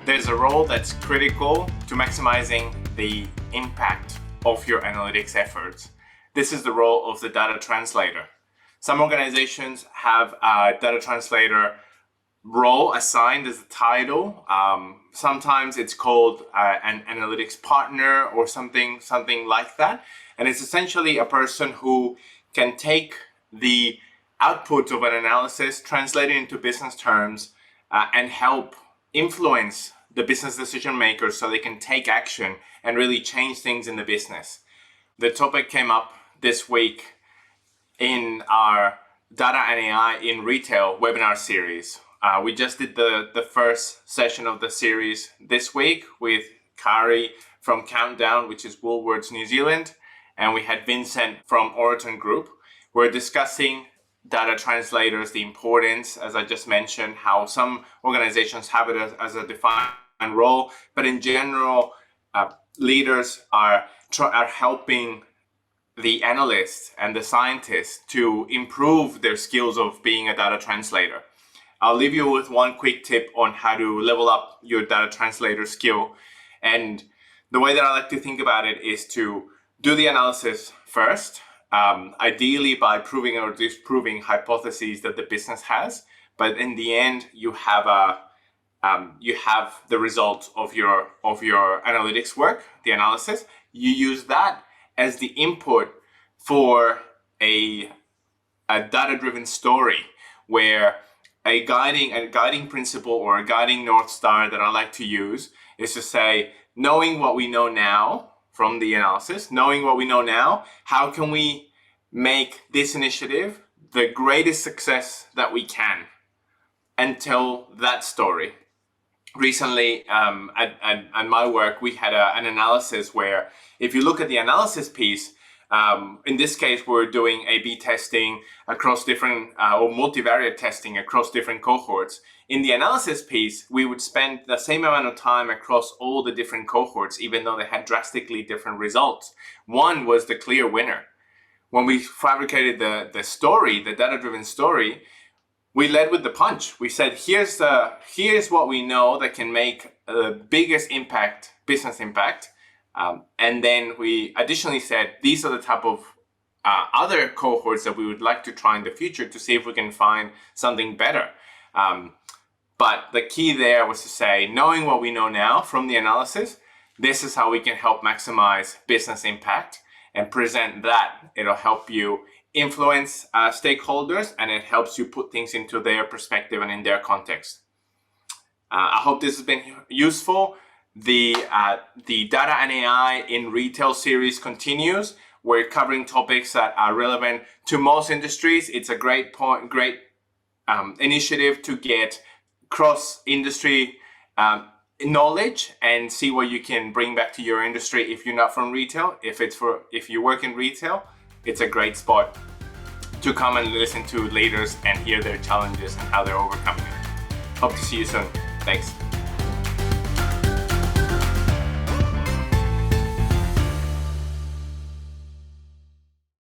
There's a role that's critical to maximizing the impact of your analytics efforts. This is the role of the data translator. Some organizations have a data translator role assigned as a title. Sometimes it's called an analytics partner or something like that. And it's essentially a person who can take the output of an analysis, translate it into business terms, and help influence the business decision makers so they can take action and really change things in the business. The topic came up this week in our Data and AI in Retail webinar series. We just did the first session of the series this week with Kari from Countdown, which is Woolworths New Zealand, and we had Vincent from Oraton Group. We're discussing data translators, the importance, as I just mentioned, how some organizations have it as a defined role, but in general, leaders are helping the analysts and the scientists to improve their skills of being a data translator. I'll leave you with one quick tip on how to level up your data translator skill. And the way that I like to think about it is to do the analysis first, ideally by proving or disproving hypotheses that the business has. But in the end, you have the results of your analytics work, the analysis. You use that as the input for a data-driven story, where a guiding principle or a guiding North Star that I like to use is to say, knowing what we know now from the analysis, knowing what we know now, how can we make this initiative the greatest success that we can and tell that story. Recently, at my work, we had an analysis where if you look at the analysis piece, in this case, we're doing A/B testing across different or multivariate testing across different cohorts. In the analysis piece, we would spend the same amount of time across all the different cohorts, even though they had drastically different results. One was the clear winner. When we fabricated the story, the data-driven story, we led with the punch. We said, here's what we know that can make the biggest impact, business impact. And then we additionally said, these are the type of other cohorts that we would like to try in the future to see if we can find something better. But the key there was to say, knowing what we know now from the analysis, this is how we can help maximize business impact and present that. It'll help you influence stakeholders, and it helps you put things into their perspective and in their context. I hope this has been useful. The Data and AI in Retail series continues. We're covering topics that are relevant to most industries. It's a great initiative to get cross-industry knowledge and see what you can bring back to your industry if you're not from retail. If you work in retail, it's a great spot to come and listen to leaders and hear their challenges and how they're overcoming it. Hope to see you soon. Thanks.